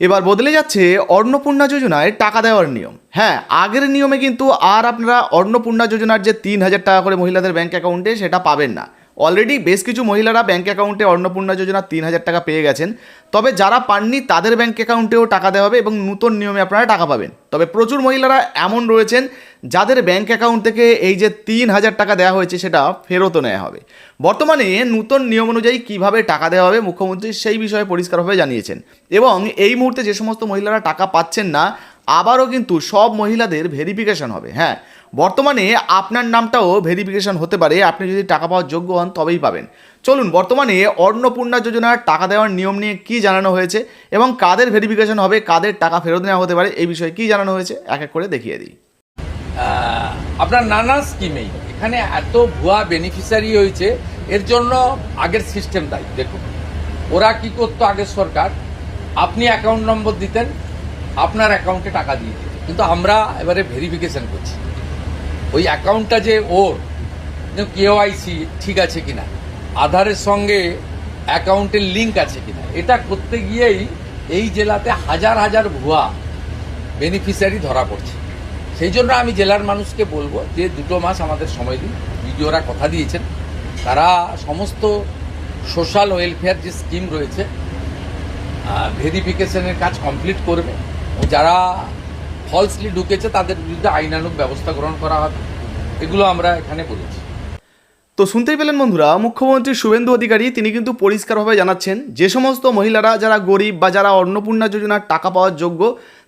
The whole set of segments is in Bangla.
এবার বদলে যাচ্ছে অন্নপূর্ণা যোজনায় টাকা দেওয়ার নিয়ম। হ্যাঁ, আগের নিয়মে কিন্তু আর আপনারা অন্নপূর্ণা যোজনার যে 3,000 টাকা করে মহিলাদের ব্যাঙ্ক অ্যাকাউন্টে সেটা পাবেন না। অলরেডি বেশ কিছু মহিলারা ব্যাঙ্ক অ্যাকাউন্টে অন্নপূর্ণা যোজনার 3,000 টাকা পেয়ে গেছেন। তবে যারা পাননি তাদের ব্যাঙ্ক অ্যাকাউন্টেও টাকা দেওয়া হবে এবং নতুন নিয়মে আপনারা টাকা পাবেন। তবে প্রচুর মহিলারা এমন রয়েছেন যাদের ব্যাঙ্ক অ্যাকাউন্ট থেকে এই যে 3,000 টাকা দেওয়া হয়েছে সেটা ফেরতও নেওয়া হবে। বর্তমানে নতুন নিয়ম অনুযায়ী কীভাবে টাকা দেওয়া হবে মুখ্যমন্ত্রী সেই বিষয়ে পরিষ্কারভাবে জানিয়েছেন। এবং এই মুহূর্তে যে সমস্ত মহিলারা টাকা পাচ্ছেন না, আবারও কিন্তু সব মহিলাদের ভেরিফিকেশন হবে। হ্যাঁ, বর্তমানে আপনার নামটাও ভেরিফিকেশন হতে পারে, আপনি যদি টাকা পাওয়ার যোগ্য হন তবেই পাবেন। চলুন বর্তমানে অন্নপূর্ণা যোজনার টাকা দেওয়ার নিয়ম নিয়ে কী জানানো হয়েছে এবং কাদের ভেরিফিকেশন হবে, কাদের টাকা ফেরত নেওয়া হতে পারে, এই বিষয়ে কী জানানো হয়েছে এক এক করে দেখিয়ে দিই। আপনার নানা স্কিমেই এখানে এত ভুয়া বেনিফিশিয়ারি হয়েছে, এর জন্য আগের সিস্টেম দায়ী। দেখুন ওরা কি করতো, আগের সরকার আপনি অ্যাকাউন্ট নম্বর দিতেন, আপনার অ্যাকাউন্টে টাকা দিয়ে দিতেন, কিন্তু আমরা এবারে ভেরিফিকেশন করছি ওই অ্যাকাউন্টটা যে ওর কেওয়াইসি ঠিক আছে কিনা, আধারের সঙ্গে অ্যাকাউন্টের লিঙ্ক আছে কিনা, এটা করতে গিয়েই এই জেলাতে হাজার হাজার ভুয়া বেনিফিশিয়ারি ধরা পড়ছে। সেই জন্য আমি জেলার মানুষকে বলবো যে 2 মাস আমাদের সময় দিন। বিডিওরা কথা দিয়েছেন তারা সমস্ত সোশ্যাল ওয়েলফেয়ার যে স্কিম রয়েছে ভেরিফিকেশনের কাজ কমপ্লিট করবে। যারা ফলসলি ঢুকেছে তাদের বিরুদ্ধে আইনানুগ ব্যবস্থা গ্রহণ করা হবে, এগুলো আমরা এখানে বলেছি। তো শুনতেই পেলেন বন্ধুরা, মুখ্যমন্ত্রী শুভেন্দু অধিকারী তিনি কিন্তু পরিষ্কারভাবে জানাচ্ছেন যে সমস্ত মহিলারা যারা গরিব বা যারা অন্নপূর্ণা যোজনার টাকা পাওয়ার যোগ্য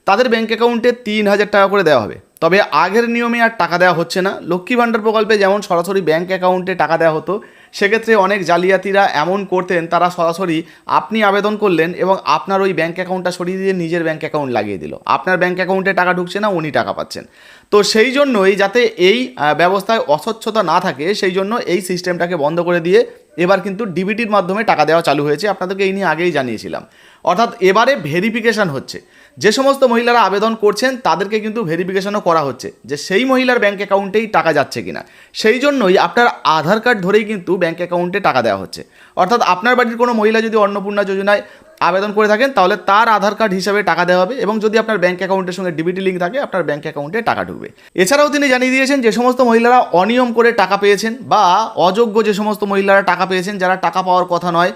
তাদের ব্যাঙ্ক অ্যাকাউন্টে 3,000 টাকা করে দেওয়া হবে। তবে আগের নিয়মে আর টাকা দেওয়া হচ্ছে না। লক্ষ্মী ভাণ্ডার প্রকল্পে যেমন সরাসরি ব্যাঙ্ক অ্যাকাউন্টে টাকা দেওয়া হতো, সেক্ষেত্রে অনেক জালিয়াতিরা এমন করতেন, তারা সরাসরি আপনি আবেদন করলেন এবং আপনার ওই ব্যাঙ্ক অ্যাকাউন্টটা সরিয়ে দিয়ে নিজের ব্যাঙ্ক অ্যাকাউন্ট লাগিয়ে দিল। আপনার ব্যাঙ্ক অ্যাকাউন্টে টাকা ঢুকছে না, উনি টাকা পাচ্ছেন। তো সেই জন্যই যাতে এই ব্যবস্থায় অস্বচ্ছতা না থাকে, সেই জন্য এই সিস্টেমটাকে বন্ধ করে দিয়ে এবার কিন্তু ডিবিটির মাধ্যমে টাকা দেওয়া চালু হয়েছে। আপনাদেরকে এই নিয়ে আগেই জানিয়েছিলাম। অর্থাৎ এবারে ভেরিফিকেশান হচ্ছে। যে সমস্ত মহিলারা আবেদন করছেন তাদেরকে কিন্তু ভেরিফিকেশনও করা হচ্ছে যে সেই মহিলার ব্যাঙ্ক অ্যাকাউন্টেই টাকা যাচ্ছে কিনা। সেই জন্যই আপনার আধার কার্ড ধরেই কিন্তু ব্যাঙ্ক অ্যাকাউন্টে টাকা দেওয়া হচ্ছে। অর্থাৎ আপনার বাড়ির কোনো মহিলা যদি অন্নপূর্ণা যোজনায় আবেদন করে থাকেন তাহলে তার আধার কার্ড হিসাবে টাকা দেওয়া হবে এবং যদি আপনার ব্যাঙ্ক অ্যাকাউন্টের সঙ্গে ডিবিটি লিঙ্ক থাকে আপনার ব্যাঙ্ক অ্যাকাউন্টে টাকা ঢুকবে। এছাড়াও তিনি জানিয়ে দিয়েছেন যে সমস্ত মহিলারা অনিয়ম করে টাকা পেয়েছেন বা অযোগ্য যে সমস্ত মহিলারা টাকা পেয়েছেন, যারা টাকা পাওয়ার কথা নয়,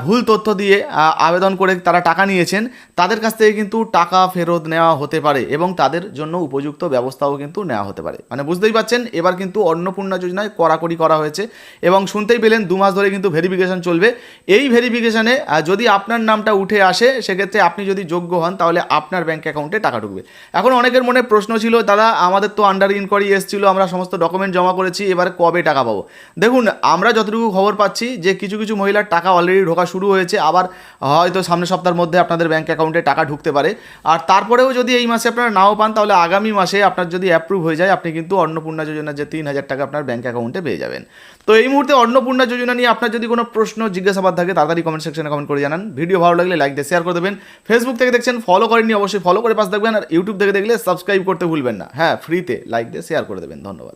ভুল তথ্য দিয়ে আবেদন করে তারা টাকা নিয়েছেন, তাদের কাছ থেকে কিন্তু টাকা ফেরত নেওয়া হতে পারে এবং তাদের জন্য উপযুক্ত ব্যবস্থাও কিন্তু নেওয়া হতে পারে। মানে বুঝতেই পারছেন, এবার কিন্তু অন্নপূর্ণা যোজনায় কড়াকড়ি করা হয়েছে এবং শুনতেই পেলেন 2 মাস ধরে কিন্তু ভেরিফিকেশন চলবে। এই ভেরিফিকেশনে যদি আপনার নামটা উঠে আসে, সেক্ষেত্রে আপনি যদি যোগ্য হন তাহলে আপনার ব্যাঙ্ক অ্যাকাউন্টে টাকা ঢুকবে। এখন অনেকের মনে প্রশ্ন ছিল, দাদা আমাদের তো আন্ডার ইনকোয়ারি এসেছিলো, আমরা সমস্ত ডকুমেন্ট জমা করেছি, এবার কবে টাকা পাবো? দেখুন, আমরা যতটুকু খবর পাচ্ছি যে কিছু কিছু মহিলার টাকা অলরেডি ঢোকা শুরু হয়েছে, আবার হয়তো সামনের সপ্তাহের মধ্যে আপনাদের ব্যাঙ্ক অ্যাকাউন্টে টাকা ঢুকতে পারে। আর তারপরেও যদি এই মাসে আপনারা নাও পান তাহলে আগামী মাসে আপনার যদি অ্যাপ্রুভ হয়ে যায়, আপনি কিন্তু অন্নপূর্ণা যোজনার যে 3,000 টাকা আপনার ব্যাঙ্ক অ্যাকাউন্টে পেয়ে যাবেন। তো এই মুহূর্তে অন্নপূর্ণা যোজনা নিয়ে আপনার যদি কোনো প্রশ্ন জিজ্ঞাসাবাদ থাকে তাড়াতাড়ি কমেন্ট সেকশনে কমেন্ট করে জানান। ভিডিও ভালো লাগলে লাইক দিয়ে শেয়ার করে দেবেন। ফেসবুক থেকে দেখছেন, ফলো করেননি অবশ্যই ফলো করে পাশে থাকবেন। আর ইউটিউব থেকে দেখলে সাবস্ক্রাইব করতে ভুলবেন না। হ্যাঁ, ফ্রিতে লাইক দিয়ে শেয়ার করে দেবেন। ধন্যবাদ।